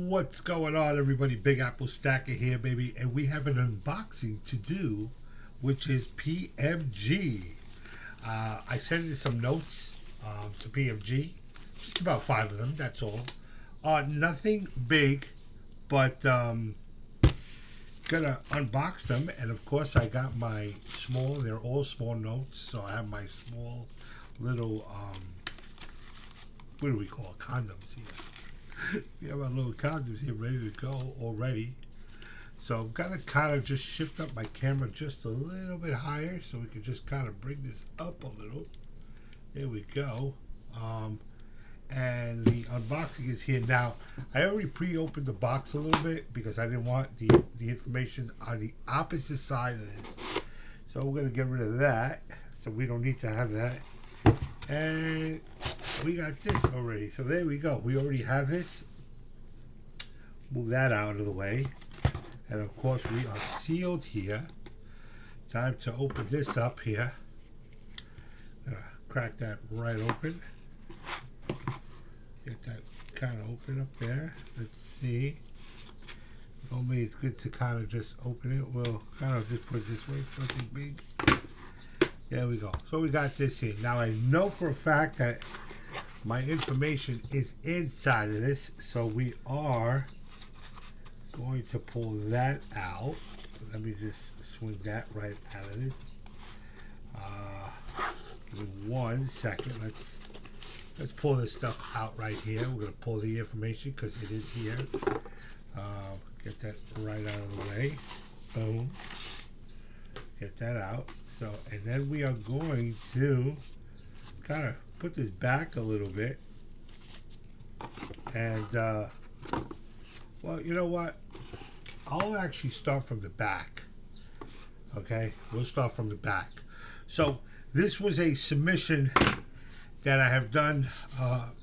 What's going on, everybody? Big Apple Stacker here, baby, and we have an unboxing to do, which is PMG. I sent in some notes to PMG, just about 5 of them, that's all. Nothing big, but gonna unbox them, and of course I got my small, they're all small notes, so I have my small little, what do we call it? Condoms here. We have our little condoms here ready to go already. So I'm gonna kind of just shift up my camera just a little bit higher so we can just kind of bring this up a little. There we go. And the unboxing is here now. I already pre-opened the box a little bit because I didn't want the information on the opposite side of this. So we're gonna get rid of that. So we don't need to have that. And we got this already. So there we go. We already have this. Move that out of the way. And of course we are sealed here. Time to open this up here. Crack that right open. Get that kind of open up there. Let's see. Normally it's good to kind of just open it. We'll kind of just put it this way, something big. There we go. So we got this here. Now I know for a fact that my information is inside of this, so we are going to pull that out. Let me just swing that right out of this. Give me 1 second. Let's pull this stuff out right here. We're going to pull the information because it is here. Get that right out of the way. Boom. Get that out. So, and then we are going to kind of put this back a little bit. And, well, you know what? I'll actually start from the back. Okay? We'll start from the back. So, this was a submission that I have done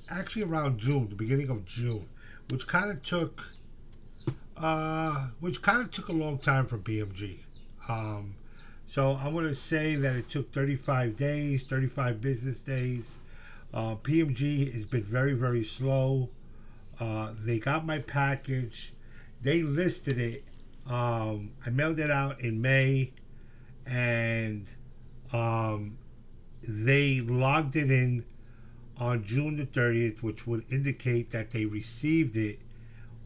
actually around June, the beginning of June, which kind of took a long time from PMG. So I'm going to say that it took 35 days, 35 business days. PMG has been very, very slow. They got my package. They listed it. I mailed it out in May, and they logged it in on June the 30th, which would indicate that they received it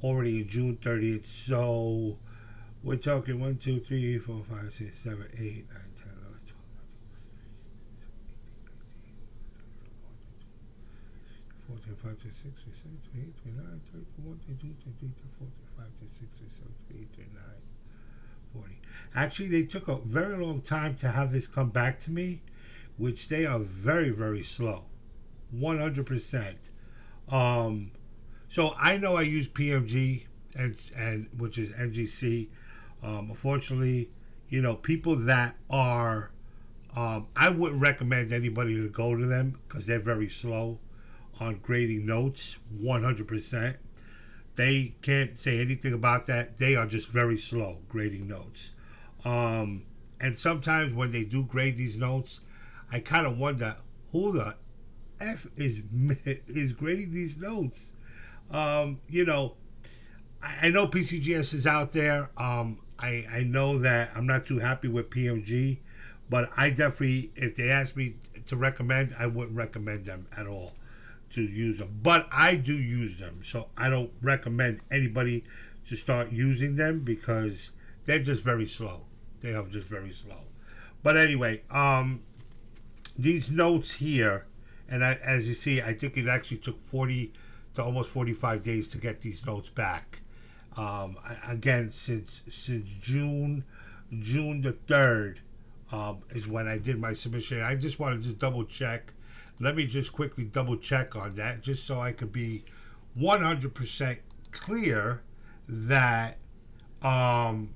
already in June 30th. So we're talking 1, 2, 3, 4, 5, 6, 7, 8, 9, 10, 11, 12, 13, 14, 15, 16, 17, 18, 19, 20, 21, 22, 23, 24, 25, 26, 27, 28, 29, 40. Actually, they took a very long time to have this come back to me, which they are very, very slow. 100%. So I know I use PMG and which is MGC. Unfortunately, you know, people that are, I wouldn't recommend anybody to go to them because they're very slow on grading notes. 100%. They can't say anything about that. They are just very slow grading notes. And sometimes when they do grade these notes, I kind of wonder who the F is grading these notes. You know, I know PCGS is out there. I know that I'm not too happy with PMG, but I definitely, if they ask me to recommend, I wouldn't recommend them at all to use them. But I do use them, so I don't recommend anybody to start using them because they're just very slow. They are just very slow. But anyway, these notes here, and as you see, I think it actually took 40 to almost 45 days to get these notes back. Again, since June the 3rd is when I did my submission. I just wanted to double check. Let me just quickly double check on that, just so I could be 100% clear that I'm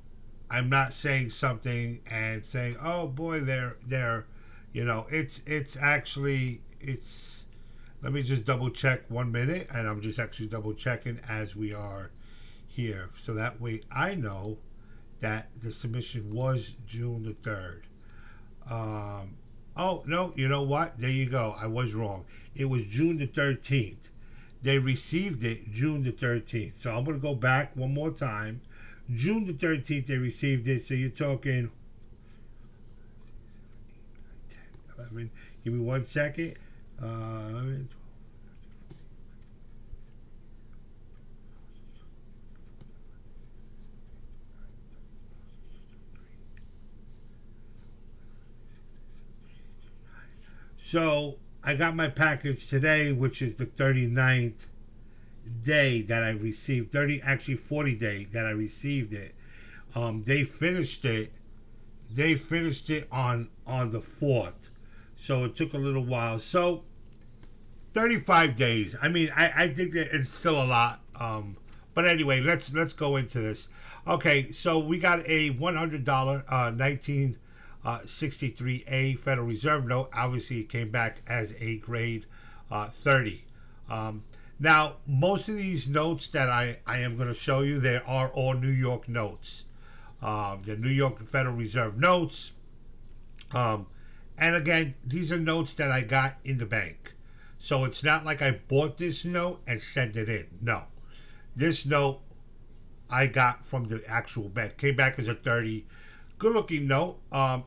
not saying something and saying, oh boy, they're you know, it's actually, let me just double check 1 minute, and I'm just actually double checking as we are here. So that way I know that the submission was June the 3rd. Oh, no, you know what? There you go. I was wrong. It was June the 13th they received it June the 13th. So I'm going to go back one more time. June the 13th, they received it. So you're talking 10, 11. Give me 1 second. 11, 12. So I got my package today, which is the 39th day that I received, 40 day that I received it. They finished it. They finished it on the 4th, so it took a little while. So 35 days. I mean, I think that it's still a lot. But anyway, let's go into this. Okay, so we got a $100 1963A Federal Reserve note. Obviously, it came back as a grade 30. Now, most of these notes that I am going to show you, they are all New York notes. The New York Federal Reserve notes. And again, these are notes that I got in the bank. So it's not like I bought this note and sent it in. No. This note I got from the actual bank. Came back as a 30. Good looking note.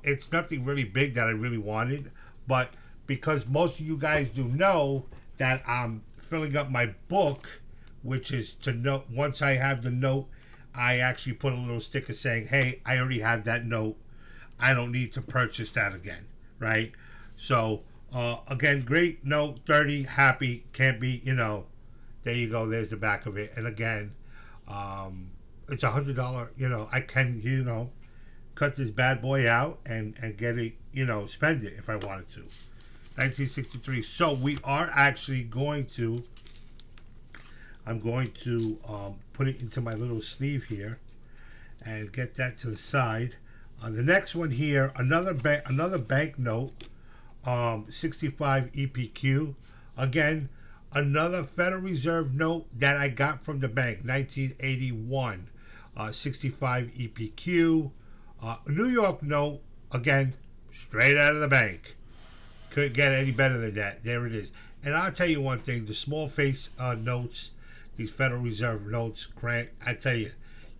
It's nothing really big that I really wanted. But because most of you guys do know that I'm filling up my book, which is to note, once I have the note, I actually put a little sticker saying, hey, I already have that note. I don't need to purchase that again. Right? So, again, great note, 30, happy, can't be, there you go, there's the back of it. And again, it's $100, I can, cut this bad boy out and get it, spend it if I wanted to. 1963. So we are actually I'm going to put it into my little sleeve here and get that to the side. The next one here, another bank note, 65 EPQ. Again, another Federal Reserve note that I got from the bank, 1981, 65 EPQ. New York note, again, straight out of the bank. Couldn't get any better than that. There it is. And I'll tell you one thing, the small face notes, these Federal Reserve notes, I tell you,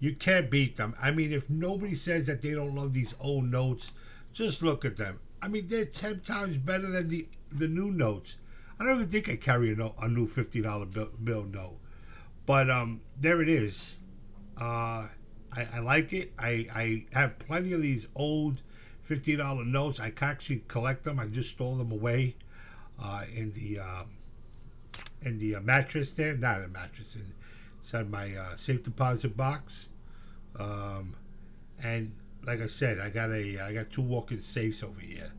you can't beat them. I mean, if nobody says that they don't love these old notes, just look at them. I mean, they're 10 times better than the new notes. I don't even think I carry a new $50 bill note. But there it is. I like it. I have plenty of these old $50 notes. I can actually collect them. I just store them away in the mattress there. Not a mattress, inside my safe deposit box. And like I said, I got 2 walk-in safes over here.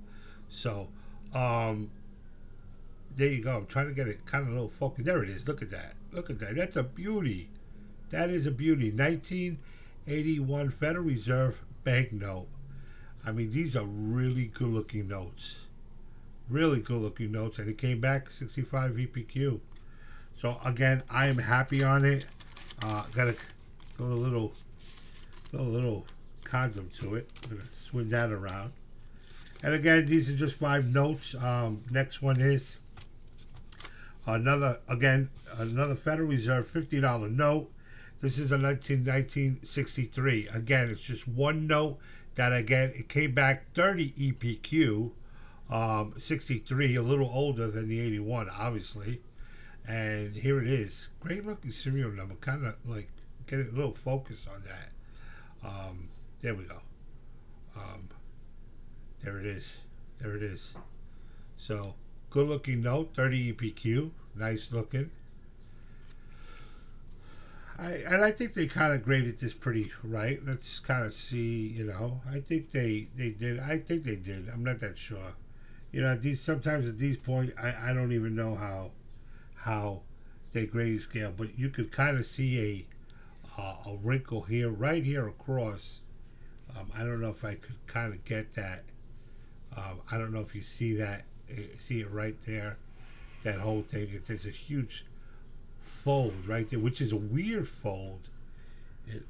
So there you go. I'm trying to get it kind of a little focused. There it is. Look at that. Look at that. That's a beauty. That is a beauty. 1981 Federal Reserve bank note. I mean, these are really good looking notes. Really good looking notes. And it came back 65 VPQ. So again, I am happy on it. Got a little condom to it. I'm gonna swing that around. And again, these are just 5 notes. Next one is another Federal Reserve $50 note. This is a 1963. Again, it's just one note that I get. It came back 30 EPQ, 63, a little older than the 81, obviously. And here it is. Great looking serial number. Kind of like get a little focus on that. There we go. There it is. There it is. So, good looking note, 30 EPQ. Nice looking. I think they kind of graded this pretty right. Let's kind of see, I think they did. I think they did. I'm not that sure. These sometimes at these points, I don't even know how they grade scale, but you could kind of see a wrinkle here, right here across. I don't know if I could kind of get that. I don't know if you see that. See it right there. That whole thing. There's a huge fold right there, which is a weird fold.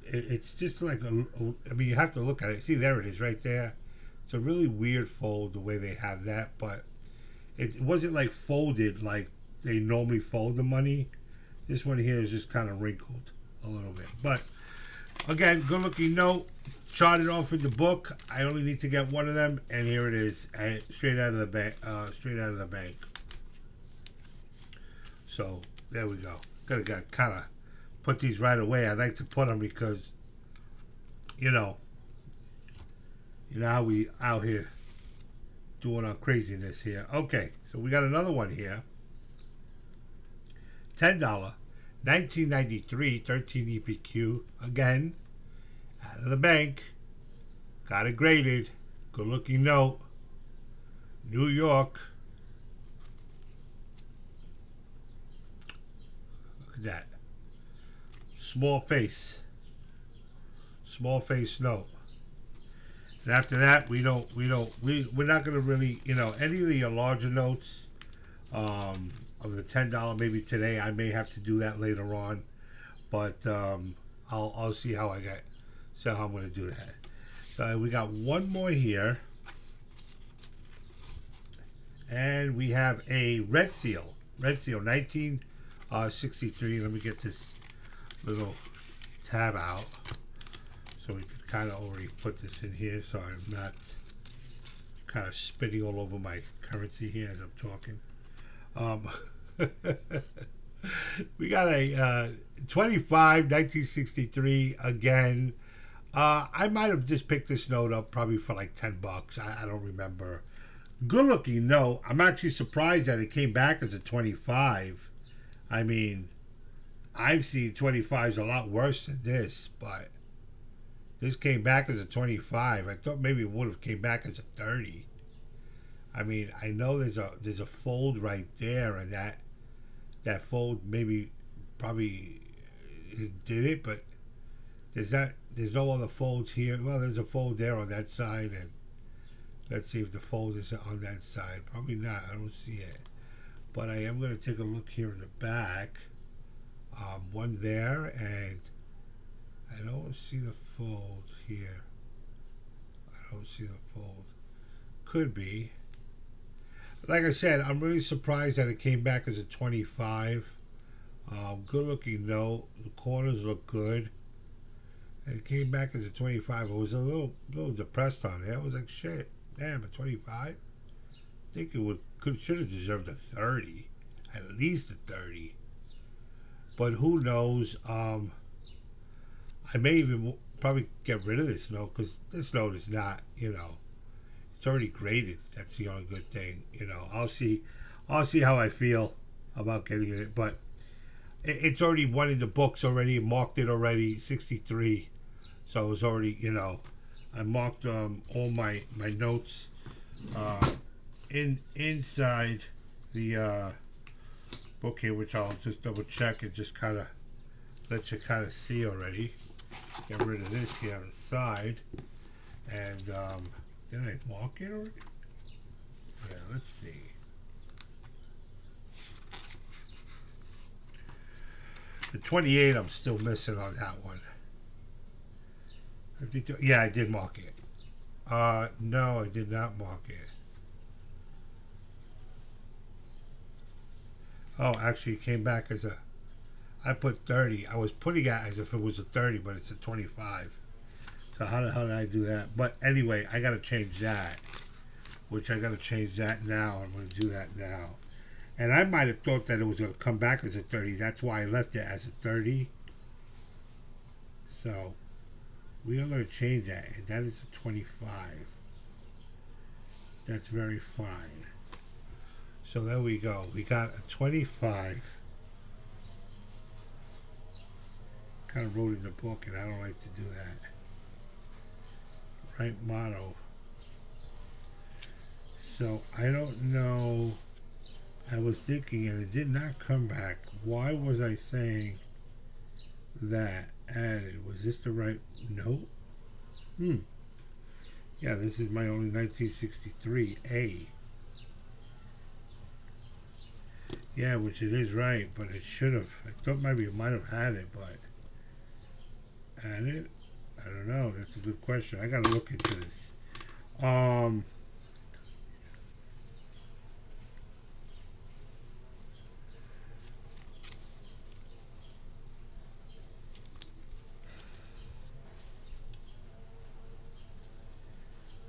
It's just like I mean, you have to look at it. See, there it is right there. It's a really weird fold the way they have that, but it wasn't like folded like they normally fold the money. This one here is just kind of wrinkled a little bit. But again, good looking note. Charted off in the book. I only need to get one of them, and here it is, straight out of the bank. Straight out of the bank. So there we go. Gotta kind of put these right away. I like to put them because, you know how we out here doing our craziness here. Okay, so we got another one here. $10, 1993, 13 EPQ. Again, out of the bank. Got it graded. Good looking note. New York. Look at that. Small face note. And after that, we're not gonna really, any of the larger notes of the $10. Maybe today I may have to do that later on, but I'll see how I'm gonna do that. So we got one more here, and we have a red seal, 1963. Let me get this little tab out so we can kind of already put this in here so I'm not kind of spitting all over my currency here as I'm talking. We got a 25, 1963 again. I might have just picked this note up probably for like $10. I don't remember. Good looking note. I'm actually surprised that it came back as a 25. I mean, I've seen 25s a lot worse than this, but this came back as a 25. I thought maybe it would have came back as a 30. I mean, I know there's a fold right there, and that fold probably did it, but there's no other folds here. Well, there's a fold there on that side, and let's see if the fold is on that side. Probably not. I don't see it. But I am going to take a look here in the back. One there, and I don't see the fold here. I don't see the fold. Could be. Like I said, I'm really surprised that it came back as a 25. Good looking note. The corners look good. And it came back as a 25. I was a little depressed on it. I was like, shit, damn, a 25? I think it should have deserved a 30. At least a 30. But who knows? I may even probably get rid of this note because this note is not, it's already graded. That's the only good thing. I'll see how I feel about getting it. But it's already one in the books already. Marked it already, 63. So it was already, I marked all my notes inside the book here, which I'll just double check and just kind of let you kind of see already. Get rid of this here on the side. And did I mark it already? Yeah, let's see. The 28 I'm still missing on that one. Yeah, I did mark it. No, I did not mark it. Oh, actually, it came back as I put 30. I was putting it as if it was a 30, but it's a 25. So how the hell did I do that? But anyway, I got to change that. Which I got to change that now. I'm going to do that now. And I might have thought that it was going to come back as a 30. That's why I left it as a 30. So we are going to change that. And that is a 25. That's very fine. So there we go. We got a 25. Kind of wrote in the book, and I don't like to do that. Right motto. So I don't know. I was thinking, and it did not come back. Why was I saying that added? Was this the right note? Yeah, this is my only 1963A. Yeah, which it is right, but it should have. I thought maybe it might have had it, but added? I don't know. That's a good question. I gotta look into this.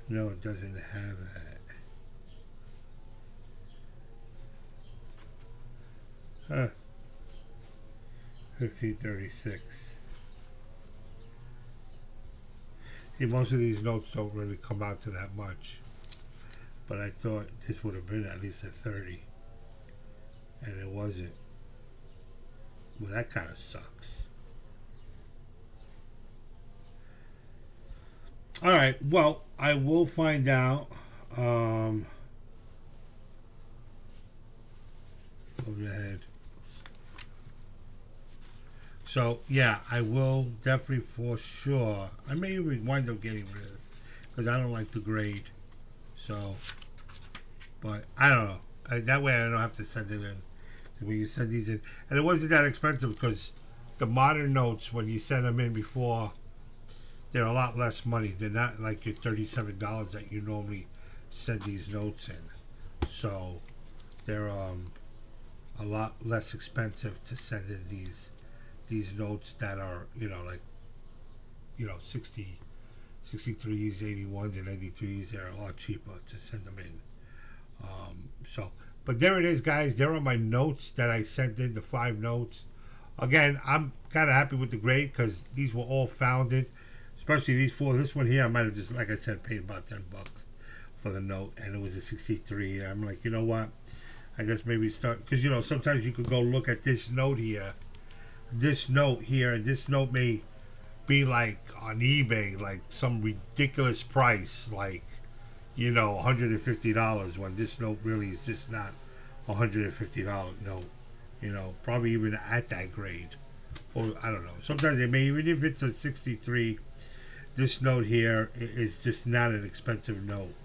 No, it doesn't have that. Huh. 1536. See, most of these notes don't really come out to that much. But I thought this would have been at least a 30. And it wasn't. Well, that kind of sucks. Alright, well, I will find out. Over ahead. So, yeah, I will definitely for sure. I may even wind up getting rid of it because I don't like the grade. So, but I don't know. That way I don't have to send it in. When you send these in. And it wasn't that expensive because the modern notes, when you send them in before, they're a lot less money. They're not like your $37 that you normally send these notes in. So, they're a lot less expensive to send in these notes that are, like, 63s, 81s, and 83s. They're a lot cheaper to send them in. But there it is, guys. There are my notes that I sent in, the 5 notes. Again, I'm kind of happy with the grade because these were all founded, especially these 4. This one here, I might have just, like I said, paid about $10 for the note, and it was a 63. I'm like, you know what? I guess maybe start, because, sometimes you could go look at this note here, and this note may be like on eBay, like some ridiculous price, like, $150, when this note really is just not $150 note, probably even at that grade, or I don't know. Sometimes they may, even if it's a 63, this note here is just not an expensive note.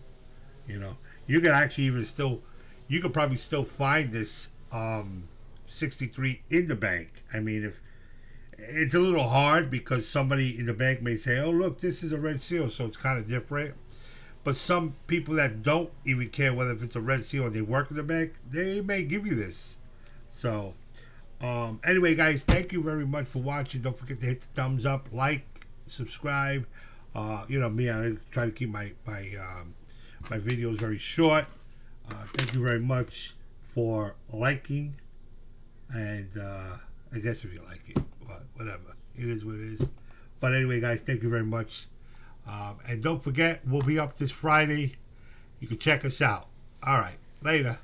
You could actually you could probably still find this 63 in the bank. I mean, if it's a little hard because somebody in the bank may say, "Oh, look, this is a red seal," so it's kind of different. But some people that don't even care whether if it's a red seal and they work in the bank, they may give you this. So, anyway, guys, thank you very much for watching. Don't forget to hit the thumbs up, like, subscribe. Me, I try to keep my videos very short. Thank you very much for liking, and I guess if you like it, whatever, it is what it is. But anyway, guys, thank you very much. And don't forget, we'll be up this Friday. You can check us out. All right, later.